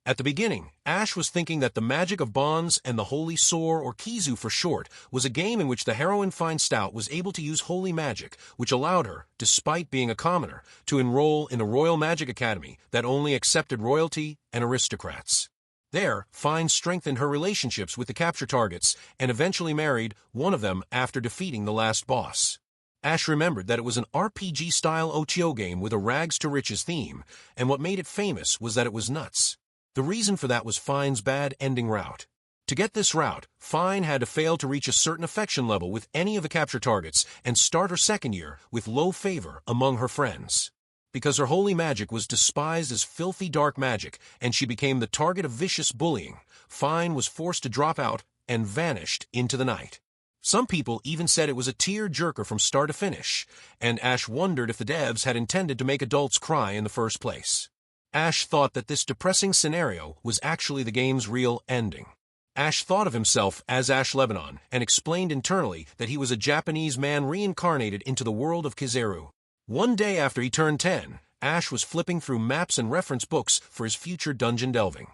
At the beginning, Ash was thinking that the magic of bonds and the holy sword, or Kizu for short, was a game in which the heroine Fine Stout was able to use holy magic, which allowed her, despite being a commoner, to enroll in a royal magic academy that only accepted royalty and aristocrats. There, Fine strengthened her relationships with the capture targets and eventually married one of them after defeating the last boss. Ash remembered that it was an RPG-style OTO game with a rags-to-riches theme, and what made it famous was that it was nuts. The reason for that was Fine's bad ending route. To get this route, Fine had to fail to reach a certain affection level with any of the capture targets and start her second year with low favor among her friends. Because her holy magic was despised as filthy dark magic and she became the target of vicious bullying, Fine was forced to drop out and vanished into the night. Some people even said it was a tear-jerker from start to finish, and Ash wondered if the devs had intended to make adults cry in the first place. Ash thought that this depressing scenario was actually the game's real ending. Ash thought of himself as Ash Lebanon and explained internally that he was a Japanese man reincarnated into the world of Kizaru. One day after he turned 10, Ash was flipping through maps and reference books for his future dungeon delving.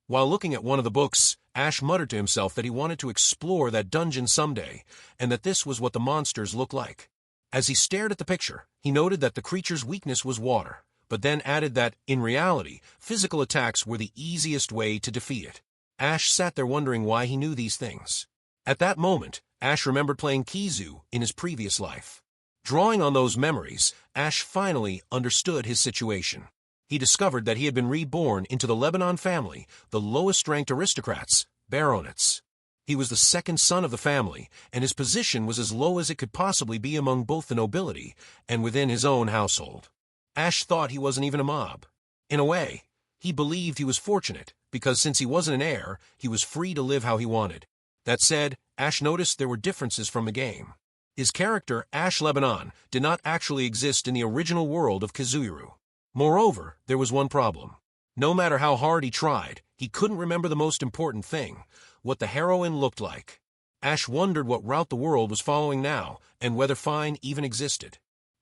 While looking at one of the books, Ash muttered to himself that he wanted to explore that dungeon someday, and that this was what the monsters looked like. As he stared at the picture, he noted that the creature's weakness was water, but then added that, in reality, physical attacks were the easiest way to defeat it. Ash sat there wondering why he knew these things. At that moment, Ash remembered playing Kizu in his previous life. Drawing on those memories, Ash finally understood his situation. He discovered that he had been reborn into the Lebanon family, the lowest-ranked aristocrats, baronets. He was the second son of the family, and his position was as low as it could possibly be among both the nobility and within his own household. Ash thought he wasn't even a mob. In a way, he believed he was fortunate, because since he wasn't an heir, he was free to live how he wanted. That said, Ash noticed there were differences from the game. His character, Ash Lebanon, did not actually exist in the original world of Kizaru. Moreover, there was one problem. No matter how hard he tried, he couldn't remember the most important thing, what the heroine looked like. Ash wondered what route the world was following now, and whether Fine even existed.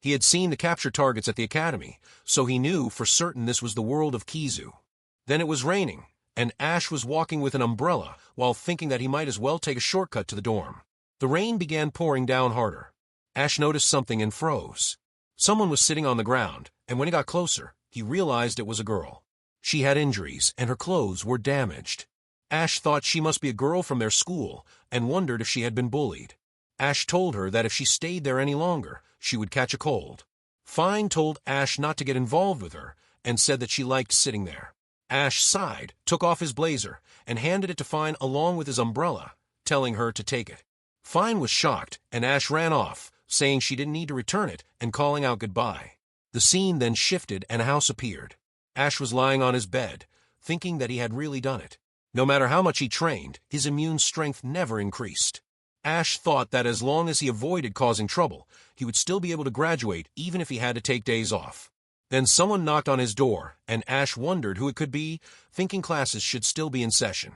He had seen the capture targets at the academy, so he knew for certain this was the world of Kizu. Then it was raining, and Ash was walking with an umbrella while thinking that he might as well take a shortcut to the dorm. The rain began pouring down harder. Ash noticed something and froze. Someone was sitting on the ground, and when he got closer, he realized it was a girl. She had injuries, and her clothes were damaged. Ash thought she must be a girl from their school, and wondered if she had been bullied. Ash told her that if she stayed there any longer, she would catch a cold. Fine told Ash not to get involved with her, and said that she liked sitting there. Ash sighed, took off his blazer, and handed it to Fine along with his umbrella, telling her to take it. Fine was shocked, and Ash ran off, saying she didn't need to return it and calling out goodbye. The scene then shifted and a house appeared. Ash was lying on his bed, thinking that he had really done it. No matter how much he trained, his immune strength never increased. Ash thought that as long as he avoided causing trouble, he would still be able to graduate even if he had to take days off. Then someone knocked on his door, and Ash wondered who it could be, thinking classes should still be in session.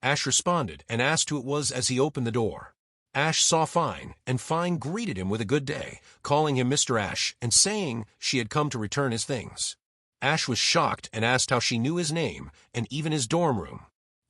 Ash responded and asked who it was as he opened the door. Ash saw Fine, and Fine greeted him with a good day, calling him Mr. Ash and saying she had come to return his things. Ash was shocked and asked how she knew his name and even his dorm room.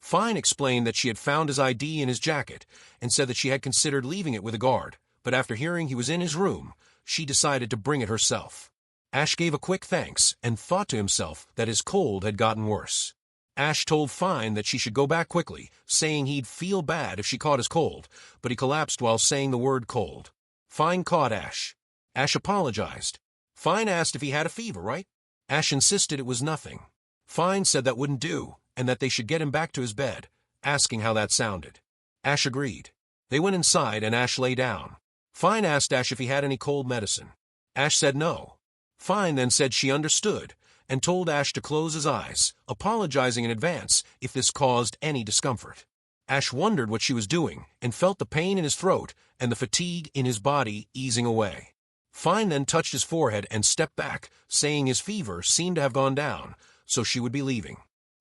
Fine explained that she had found his ID in his jacket and said that she had considered leaving it with a guard, but after hearing he was in his room, she decided to bring it herself. Ash gave a quick thanks and thought to himself that his cold had gotten worse. Ash told Fine that she should go back quickly, saying he'd feel bad if she caught his cold, but he collapsed while saying the word cold. Fine caught Ash. Ash apologized. Fine asked if he had a fever, right? Ash insisted it was nothing. Fine said that wouldn't do, and that they should get him back to his bed, asking how that sounded. Ash agreed. They went inside and Ash lay down. Fine asked Ash if he had any cold medicine. Ash said no. Fine then said she understood, and told Ash to close his eyes, apologizing in advance if this caused any discomfort. Ash wondered what she was doing, and felt the pain in his throat and the fatigue in his body easing away. Fine then touched his forehead and stepped back, saying his fever seemed to have gone down, so she would be leaving.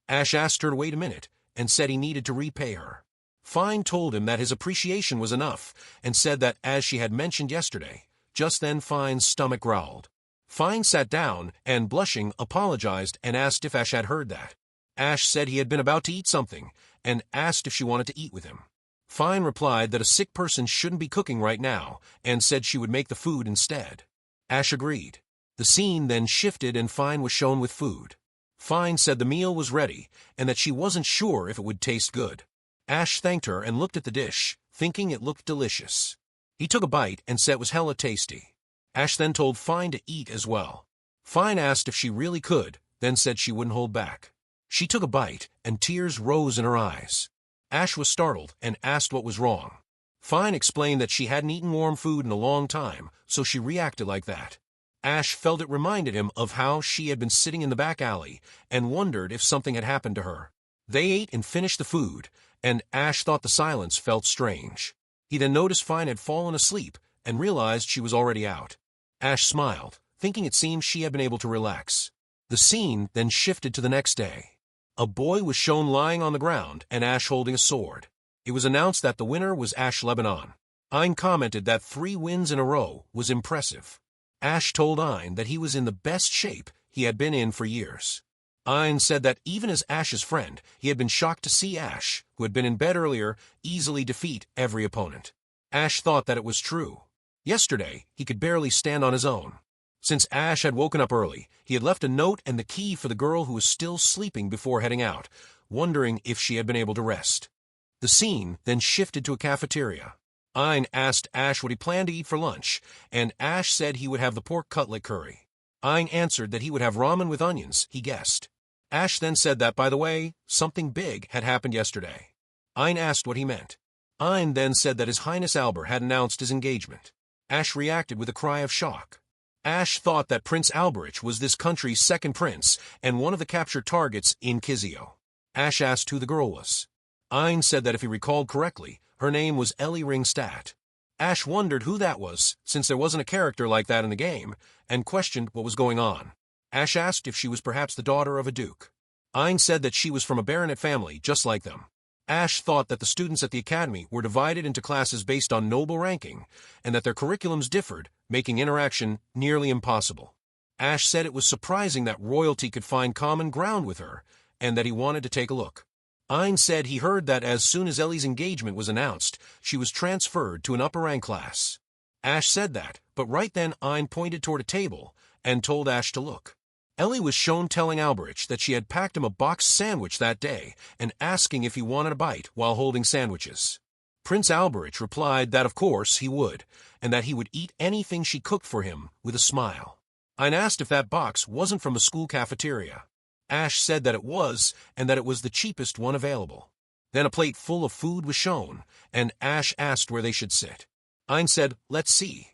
Ash asked her to wait a minute, and said he needed to repay her. Fine told him that his appreciation was enough, and said that, as she had mentioned yesterday, just then Fine's stomach growled. Fine sat down and, blushing, apologized and asked if Ash had heard that. Ash said he had been about to eat something, and asked if she wanted to eat with him. Fine replied that a sick person shouldn't be cooking right now, and said she would make the food instead. Ash agreed. The scene then shifted and Fine was shown with food. Fine said the meal was ready, and that she wasn't sure if it would taste good. Ash thanked her and looked at the dish, thinking it looked delicious. He took a bite and said it was hella tasty. Ash then told Fine to eat as well. Fine asked if she really could, then said she wouldn't hold back. She took a bite, and tears rose in her eyes. Ash was startled and asked what was wrong. Fine explained that she hadn't eaten warm food in a long time, so she reacted like that. Ash felt it reminded him of how she had been sitting in the back alley and wondered if something had happened to her. They ate and finished the food, and Ash thought the silence felt strange. He then noticed Fine had fallen asleep and realized she was already out. Ash smiled, thinking it seemed she had been able to relax. The scene then shifted to the next day. A boy was shown lying on the ground and Ash holding a sword. It was announced that the winner was Ash Lebanon. Ein commented that 3 wins in a row was impressive. Ash told Ein that he was in the best shape he had been in for years. Ein said that even as Ash's friend, he had been shocked to see Ash, who had been in bed earlier, easily defeat every opponent. Ash thought that it was true. Yesterday, he could barely stand on his own. Since Ash had woken up early, he had left a note and the key for the girl who was still sleeping before heading out, wondering if she had been able to rest. The scene then shifted to a cafeteria. Ein asked Ash what he planned to eat for lunch, and Ash said he would have the pork cutlet curry. Ein answered that he would have ramen with onions, he guessed. Ash then said that, by the way, something big had happened yesterday. Ein asked what he meant. Ein then said that His Highness Albert had announced his engagement. Ash reacted with a cry of shock. Ash thought that Prince Alberich was this country's second prince and one of the captured targets in Kizio. Ash asked who the girl was. Ein said that if he recalled correctly, her name was Ellie Ringstadt. Ash wondered who that was, since there wasn't a character like that in the game, and questioned what was going on. Ash asked if she was perhaps the daughter of a duke. Ein said that she was from a baronet family, just like them. Ash thought that the students at the academy were divided into classes based on noble ranking, and that their curriculums differed, making interaction nearly impossible. Ash said it was surprising that royalty could find common ground with her, and that he wanted to take a look. Ein said he heard that as soon as Ellie's engagement was announced, she was transferred to an upper-rank class. Ash said that, but right then Ein pointed toward a table and told Ash to look. Ellie was shown telling Alberich that she had packed him a boxed sandwich that day and asking if he wanted a bite while holding sandwiches. Prince Alberich replied that of course he would, and that he would eat anything she cooked for him with a smile. Ein asked if that box wasn't from a school cafeteria. Ash said that it was, and that it was the cheapest one available. Then a plate full of food was shown, and Ash asked where they should sit. Ein said, "Let's see."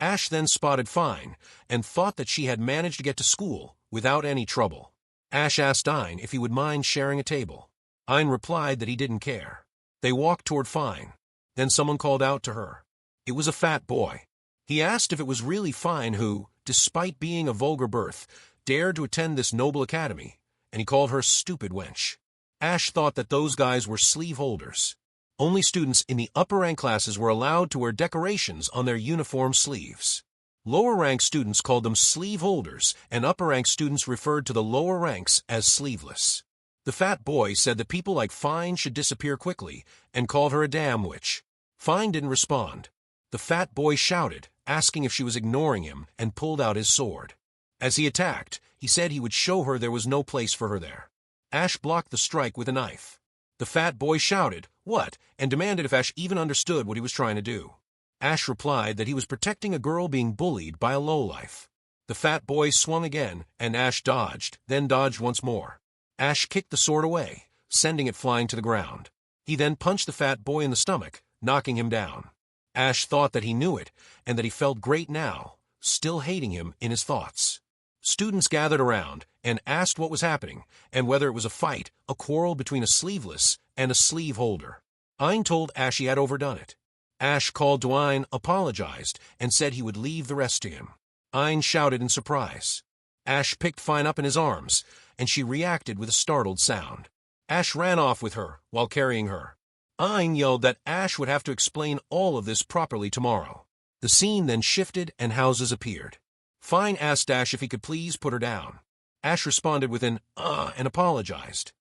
Ash then spotted Fine, and thought that she had managed to get to school without any trouble. Ash asked Ein if he would mind sharing a table. Ein replied that he didn't care. They walked toward Fine. Then someone called out to her. It was a fat boy. He asked if it was really Fine who, despite being of vulgar birth, dared to attend this noble academy, and he called her stupid wench. Ash thought that those guys were sleeve holders. Only students in the upper-rank classes were allowed to wear decorations on their uniform sleeves. Lower-rank students called them sleeve holders, and upper-rank students referred to the lower ranks as sleeveless. The fat boy said that people like Fine should disappear quickly, and called her a damn witch. Fine didn't respond. The fat boy shouted, asking if she was ignoring him, and pulled out his sword. As he attacked, he said he would show her there was no place for her there. Ash blocked the strike with a knife. The fat boy shouted, "What?" and demanded if Ash even understood what he was trying to do. Ash replied that he was protecting a girl being bullied by a lowlife. The fat boy swung again, and Ash dodged, then dodged once more. Ash kicked the sword away, sending it flying to the ground. He then punched the fat boy in the stomach, knocking him down. Ash thought that he knew it, and that he felt great now, still hating him in his thoughts. Students gathered around and asked what was happening and whether it was a fight, a quarrel between a sleeveless and a sleeve holder. Ein told Ash he had overdone it. Ash called to Ein, apologized, and said he would leave the rest to him. Ein shouted in surprise. Ash picked Fine up in his arms, and she reacted with a startled sound. Ash ran off with her while carrying her. Ein yelled that Ash would have to explain all of this properly tomorrow. The scene then shifted and houses appeared. Fine asked Ash if he could please put her down. Ash responded with an and apologized.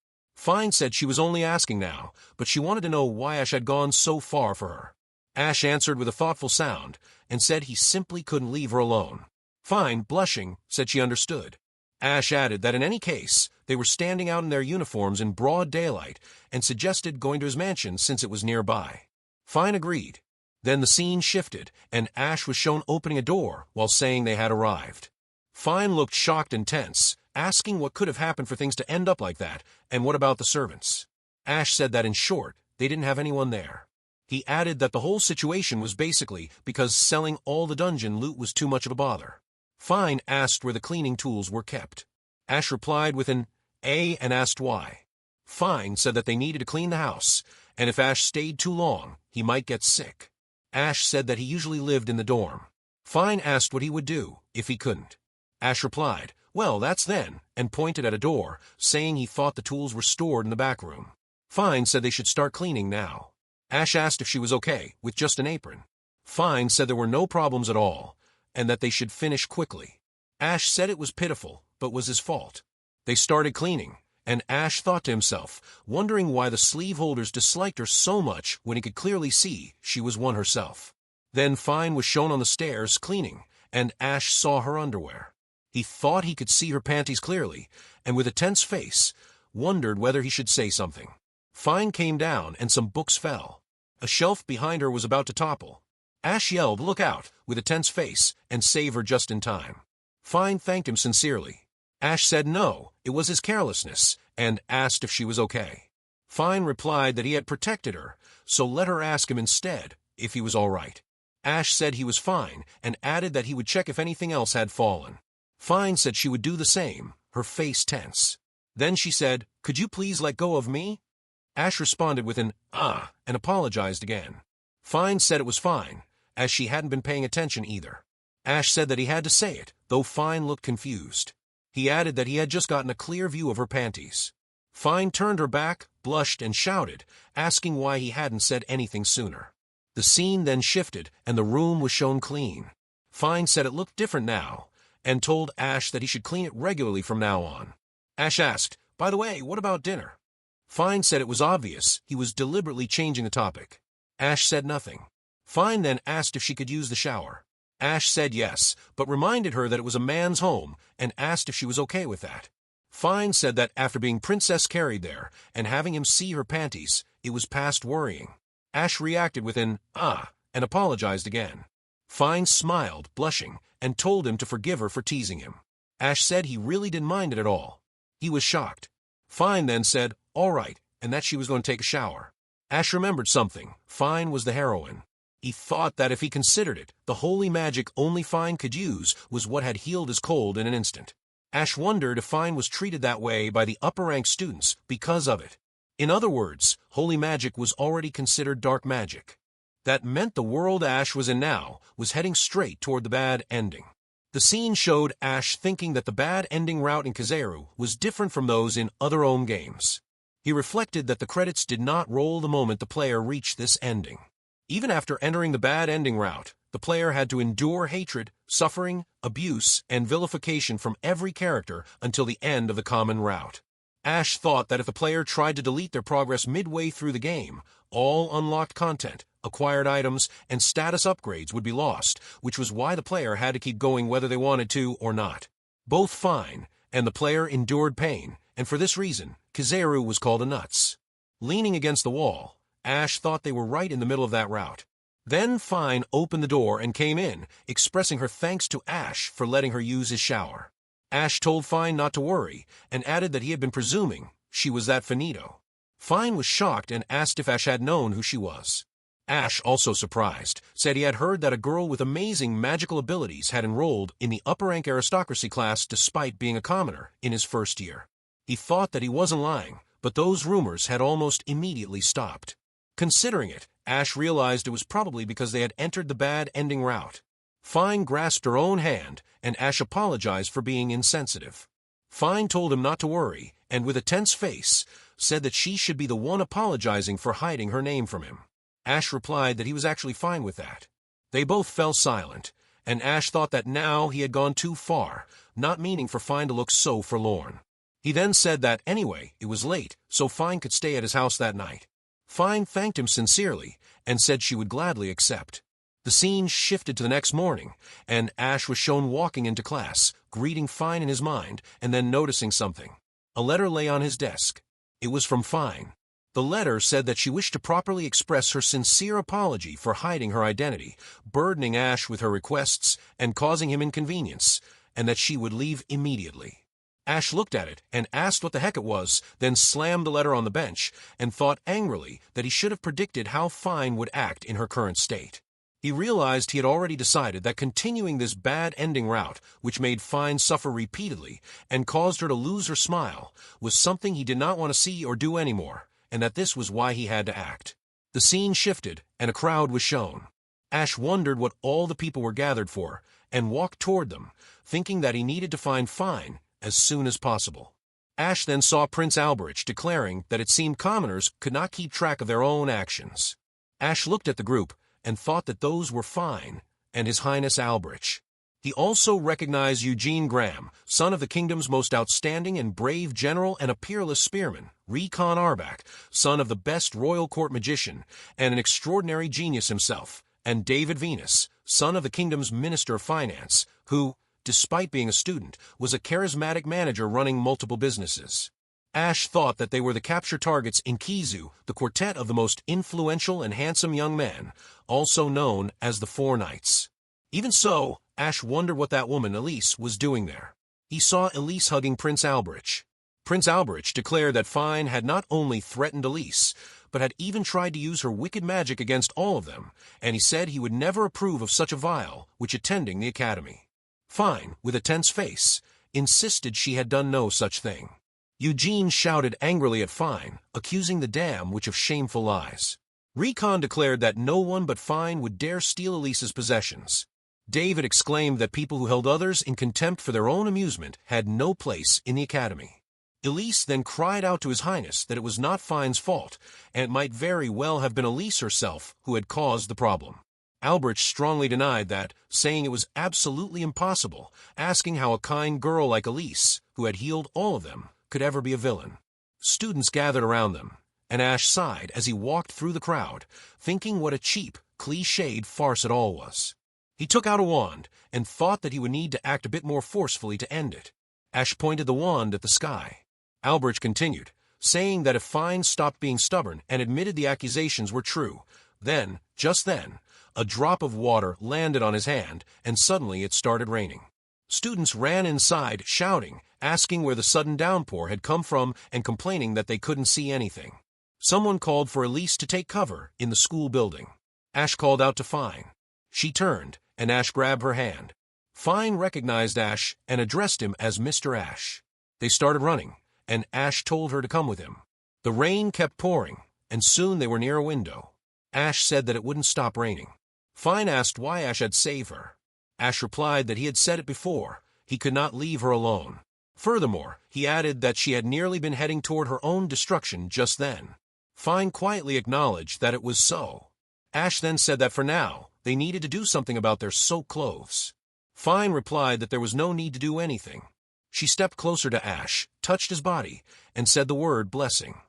Fine said she was only asking now, but she wanted to know why Ash had gone so far for her. Ash answered with a thoughtful sound, and said he simply couldn't leave her alone. Fine, blushing, said she understood. Ash added that in any case, they were standing out in their uniforms in broad daylight, and suggested going to his mansion since it was nearby. Fine agreed. Then the scene shifted, and Ash was shown opening a door while saying they had arrived. Fine looked shocked and tense, asking what could have happened for things to end up like that, and what about the servants. Ash said that in short, they didn't have anyone there. He added that the whole situation was basically because selling all the dungeon loot was too much of a bother. Fine asked where the cleaning tools were kept. Ash replied with an A and asked why. Fine said that they needed to clean the house, and if Ash stayed too long, he might get sick. Ash said that he usually lived in the dorm. Fine asked what he would do if he couldn't. Ash replied, "Well, that's then," and pointed at a door, saying he thought the tools were stored in the back room. Fine said they should start cleaning now. Ash asked if she was okay, with just an apron. Fine said there were no problems at all, and that they should finish quickly. Ash said it was pitiful, but was his fault. They started cleaning, and Ash thought to himself, wondering why the sleeve holders disliked her so much when he could clearly see she was one herself. Then Fine was shown on the stairs cleaning, and Ash saw her underwear. He thought he could see her panties clearly, and with a tense face, wondered whether he should say something. Fine came down, and some books fell. A shelf behind her was about to topple. Ash yelled, "Look out," with a tense face, and saved her just in time. Fine thanked him sincerely. Ash said no, it was his carelessness, and asked if she was okay. Fine replied that he had protected her, so let her ask him instead if he was all right. Ash said he was fine, and added that he would check if anything else had fallen. Fine said she would do the same, her face tense. Then she said, "Could you please let go of me?" Ash responded with an and apologized again. Fine said it was fine, as she hadn't been paying attention either. Ash said that he had to say it, though Fine looked confused. He added that he had just gotten a clear view of her panties. Fine turned her back, blushed, and shouted, asking why he hadn't said anything sooner. The scene then shifted, and the room was shown clean. Fine said it looked different now, and told Ash that he should clean it regularly from now on. Ash asked, "By the way, what about dinner?" Fine said it was obvious he was deliberately changing the topic. Ash said nothing. Fine then asked if she could use the shower. Ash said yes, but reminded her that it was a man's home and asked if she was okay with that. Fine said that after being princess carried there and having him see her panties, it was past worrying. Ash reacted with an and apologized again. Fine smiled, blushing, and told him to forgive her for teasing him. Ash said he really didn't mind it at all. He was shocked. Fine then said, all right, and that she was going to take a shower. Ash remembered something. Fine was the heroine. He thought that if he considered it, the holy magic only Fine could use was what had healed his cold in an instant. Ash wondered if Fine was treated that way by the upper-ranked students because of it. In other words, holy magic was already considered dark magic. That meant the world Ash was in now was heading straight toward the bad ending. The scene showed Ash thinking that the bad ending route in Kizaru was different from those in other Ohm games. He reflected that the credits did not roll the moment the player reached this ending. Even after entering the bad ending route, the player had to endure hatred, suffering, abuse, and vilification from every character until the end of the common route. Ash thought that if the player tried to delete their progress midway through the game, all unlocked content, acquired items, and status upgrades would be lost, which was why the player had to keep going whether they wanted to or not. Both Fine and the player endured pain, and for this reason, Kizaru was called a nuts. Leaning against the wall, Ash thought they were right in the middle of that route. Then Fine opened the door and came in, expressing her thanks to Ash for letting her use his shower. Ash told Fine not to worry, and added that he had been presuming she was that finito. Fine was shocked and asked if Ash had known who she was. Ash, also surprised, said he had heard that a girl with amazing magical abilities had enrolled in the upper-rank aristocracy class despite being a commoner in his first year. He thought that he wasn't lying, but those rumors had almost immediately stopped. Considering it, Ash realized it was probably because they had entered the bad ending route. Fine grasped her own hand, and Ash apologized for being insensitive. Fine told him not to worry, and with a tense face, said that she should be the one apologizing for hiding her name from him. Ash replied that he was actually fine with that. They both fell silent, and Ash thought that now he had gone too far, not meaning for Fine to look so forlorn. He then said that, anyway, it was late, so Fine could stay at his house that night. Fine thanked him sincerely, and said she would gladly accept. The scene shifted to the next morning, and Ash was shown walking into class, greeting Fine in his mind, and then noticing something. A letter lay on his desk. It was from Fine. The letter said that she wished to properly express her sincere apology for hiding her identity, burdening Ash with her requests and causing him inconvenience, and that she would leave immediately. Ash looked at it and asked what the heck it was, then slammed the letter on the bench and thought angrily that he should have predicted how Fine would act in her current state. He realized he had already decided that continuing this bad ending route, which made Fine suffer repeatedly and caused her to lose her smile, was something he did not want to see or do anymore, and that this was why he had to act. The scene shifted, and a crowd was shown. Ash wondered what all the people were gathered for, and walked toward them, thinking that he needed to find Fine as soon as possible. Ash then saw Prince Alberich declaring that it seemed commoners could not keep track of their own actions. Ash looked at the group and thought that those were Fine and His Highness Alberich. He also recognized Eugene Graham, son of the kingdom's most outstanding and brave general and a peerless spearman, Recon Arbak, son of the best royal court magician and an extraordinary genius himself, and David Venus, son of the kingdom's minister of finance, who, despite being a student, was a charismatic manager running multiple businesses. Ash thought that they were the capture targets in Kizu, the quartet of the most influential and handsome young men, also known as the Four Knights. Even so, Ash wondered what that woman, Elise, was doing there. He saw Elise hugging Prince Alberich. Prince Alberich declared that Fine had not only threatened Elise, but had even tried to use her wicked magic against all of them, and he said he would never approve of such a vile which attending the academy. Fine, with a tense face, insisted she had done no such thing. Eugene shouted angrily at Fine, accusing the dam which of shameful lies. Recon declared that no one but Fine would dare steal Elise's possessions. David exclaimed that people who held others in contempt for their own amusement had no place in the academy. Elise then cried out to His Highness that it was not Fine's fault, and it might very well have been Elise herself who had caused the problem. Alberich strongly denied that, saying it was absolutely impossible, asking how a kind girl like Elise, who had healed all of them, could ever be a villain. Students gathered around them, and Ash sighed as he walked through the crowd, thinking what a cheap, cliched farce it all was. He took out a wand and thought that he would need to act a bit more forcefully to end it. Ash pointed the wand at the sky. Alberich continued, saying that if Fine stopped being stubborn and admitted the accusations were true, then, just then, a drop of water landed on his hand, and suddenly it started raining. Students ran inside, shouting, asking where the sudden downpour had come from and complaining that they couldn't see anything. Someone called for Elise to take cover in the school building. Ash called out to Fine. She turned, and Ash grabbed her hand. Fine recognized Ash and addressed him as Mr. Ash. They started running, and Ash told her to come with him. The rain kept pouring, and soon they were near a window. Ash said that it wouldn't stop raining. Fine asked why Ash had saved her. Ash replied that he had said it before, he could not leave her alone. Furthermore, he added that she had nearly been heading toward her own destruction just then. Fine quietly acknowledged that it was so. Ash then said that for now, they needed to do something about their soaked clothes. Fine replied that there was no need to do anything. She stepped closer to Ash, touched his body, and said the word blessing.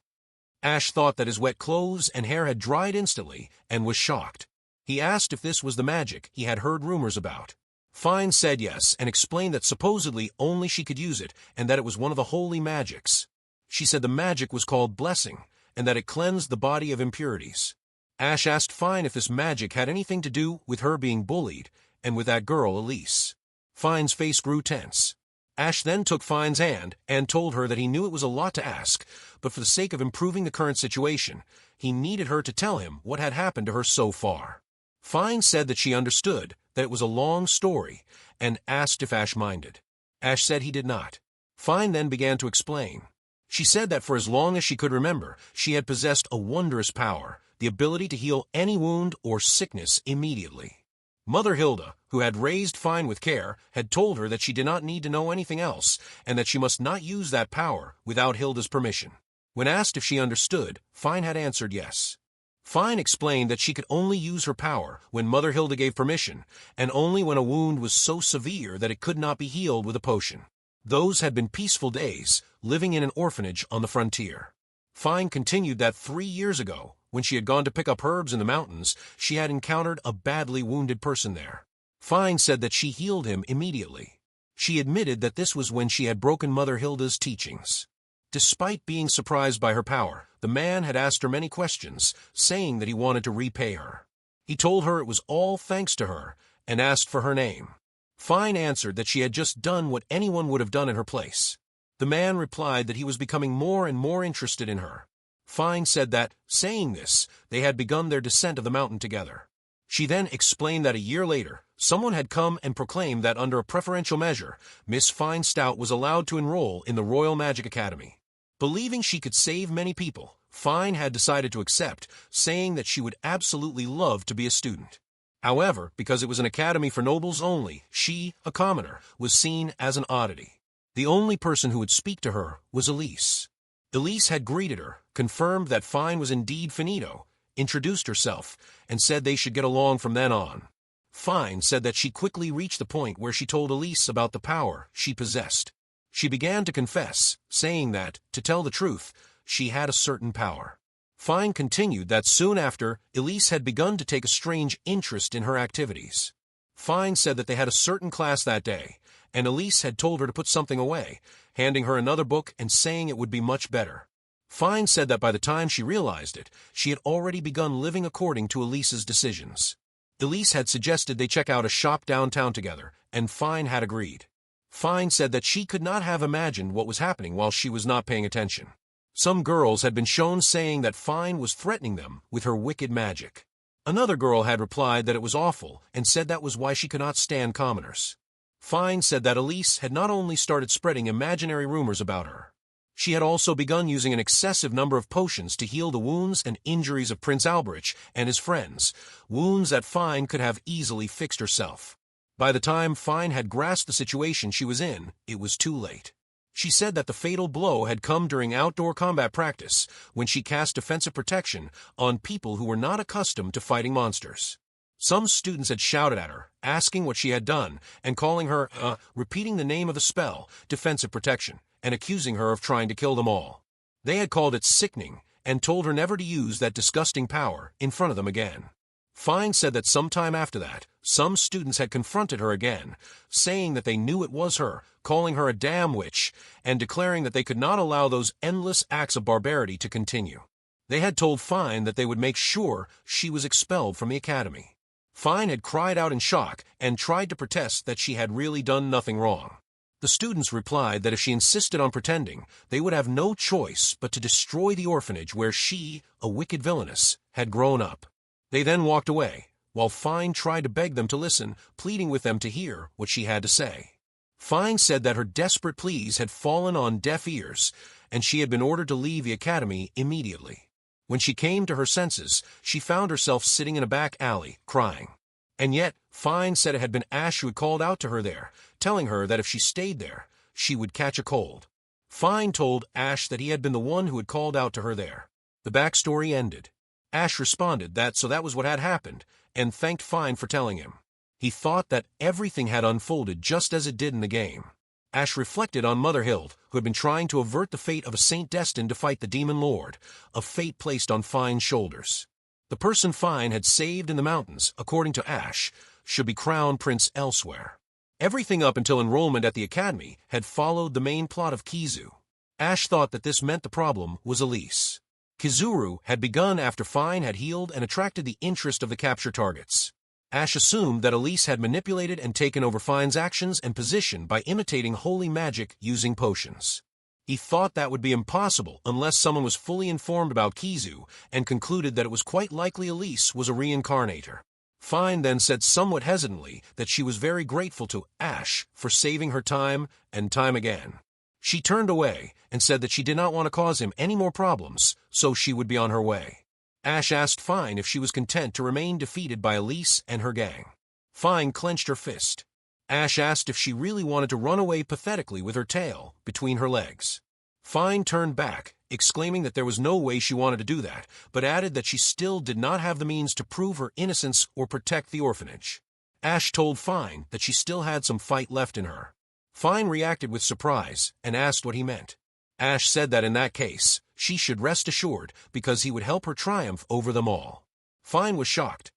Ash thought that his wet clothes and hair had dried instantly and was shocked. He asked if this was the magic he had heard rumors about. Fine said yes and explained that supposedly only she could use it and that it was one of the holy magics. She said the magic was called blessing and that it cleansed the body of impurities. Ash asked Fine if this magic had anything to do with her being bullied and with that girl Elise. Fine's face grew tense. Ash then took Fine's hand and told her that he knew it was a lot to ask, but for the sake of improving the current situation, he needed her to tell him what had happened to her so far. Fine said that she understood that it was a long story and asked if Ash minded. Ash said he did not. Fine then began to explain. She said that for as long as she could remember, she had possessed a wondrous power, the ability to heal any wound or sickness immediately. Mother Hilda, who had raised Fine with care, had told her that she did not need to know anything else and that she must not use that power without Hilda's permission. When asked if she understood, Fine had answered yes. Fine explained that she could only use her power when Mother Hilda gave permission, and only when a wound was so severe that it could not be healed with a potion. Those had been peaceful days, living in an orphanage on the frontier. Fine continued that 3 years ago, when she had gone to pick up herbs in the mountains, she had encountered a badly wounded person there. Fine said that she healed him immediately. She admitted that this was when she had broken Mother Hilda's teachings. Despite being surprised by her power, the man had asked her many questions, saying that he wanted to repay her. He told her it was all thanks to her, and asked for her name. Fine answered that she had just done what anyone would have done in her place. The man replied that he was becoming more and more interested in her. Fine said that, saying this, they had begun their descent of the mountain together. She then explained that a year later, someone had come and proclaimed that under a preferential measure, Miss Fine Stout was allowed to enroll in the Royal Magic Academy. Believing she could save many people, Fine had decided to accept, saying that she would absolutely love to be a student. However, because it was an academy for nobles only, she, a commoner, was seen as an oddity. The only person who would speak to her was Elise. Elise had greeted her, confirmed that Fine was indeed finito, introduced herself, and said they should get along from then on. Fine said that she quickly reached the point where she told Elise about the power she possessed. She began to confess, saying that, to tell the truth, she had a certain power. Fine continued that soon after, Elise had begun to take a strange interest in her activities. Fine said that they had a certain class that day, and Elise had told her to put something away, handing her another book and saying it would be much better. Fine said that by the time she realized it, she had already begun living according to Elise's decisions. Elise had suggested they check out a shop downtown together, and Fine had agreed. Fine said that she could not have imagined what was happening while she was not paying attention. Some girls had been shown saying that Fine was threatening them with her wicked magic. Another girl had replied that it was awful and said that was why she could not stand commoners. Fine said that Elise had not only started spreading imaginary rumors about her. She had also begun using an excessive number of potions to heal the wounds and injuries of Prince Alberich and his friends, wounds that Fine could have easily fixed herself. By the time Fine had grasped the situation she was in, it was too late. She said that the fatal blow had come during outdoor combat practice, when she cast defensive protection on people who were not accustomed to fighting monsters. Some students had shouted at her, asking what she had done, and calling her, repeating the name of the spell, defensive protection, and accusing her of trying to kill them all. They had called it sickening, and told her never to use that disgusting power in front of them again. Fine said that sometime after that, some students had confronted her again, saying that they knew it was her, calling her a damn witch, and declaring that they could not allow those endless acts of barbarity to continue. They had told Fine that they would make sure she was expelled from the academy. Fine had cried out in shock and tried to protest that she had really done nothing wrong. The students replied that if she insisted on pretending, they would have no choice but to destroy the orphanage where she, a wicked villainess, had grown up. They then walked away, while Fine tried to beg them to listen, pleading with them to hear what she had to say. Fine said that her desperate pleas had fallen on deaf ears, and she had been ordered to leave the academy immediately. When she came to her senses, she found herself sitting in a back alley, crying. And yet, Fine said it had been Ash who had called out to her there, telling her that if she stayed there, she would catch a cold. Fine told Ash that he had been the one who had called out to her there. The backstory ended. Ash responded that that was what had happened, and thanked Fine for telling him. He thought that everything had unfolded just as it did in the game. Ash reflected on Mother Hild, who had been trying to avert the fate of a saint destined to fight the Demon Lord, a fate placed on Fine's shoulders. The person Fine had saved in the mountains, according to Ash, should be crowned prince elsewhere. Everything up until enrollment at the academy had followed the main plot of Kizu. Ash thought that this meant the problem was Elise. Kizuru had begun after Fine had healed and attracted the interest of the capture targets. Ash assumed that Elise had manipulated and taken over Fine's actions and position by imitating holy magic using potions. He thought that would be impossible unless someone was fully informed about Kizu and concluded that it was quite likely Elise was a reincarnator. Fine then said somewhat hesitantly that she was very grateful to Ash for saving her time and time again. She turned away and said that she did not want to cause him any more problems, so she would be on her way. Ash asked Fine if she was content to remain defeated by Elise and her gang. Fine clenched her fist. Ash asked if she really wanted to run away pathetically with her tail between her legs. Fine turned back, exclaiming that there was no way she wanted to do that, but added that she still did not have the means to prove her innocence or protect the orphanage. Ash told Fine that she still had some fight left in her. Fine reacted with surprise and asked what he meant. Ash said that in that case, she should rest assured because he would help her triumph over them all. Fine was shocked,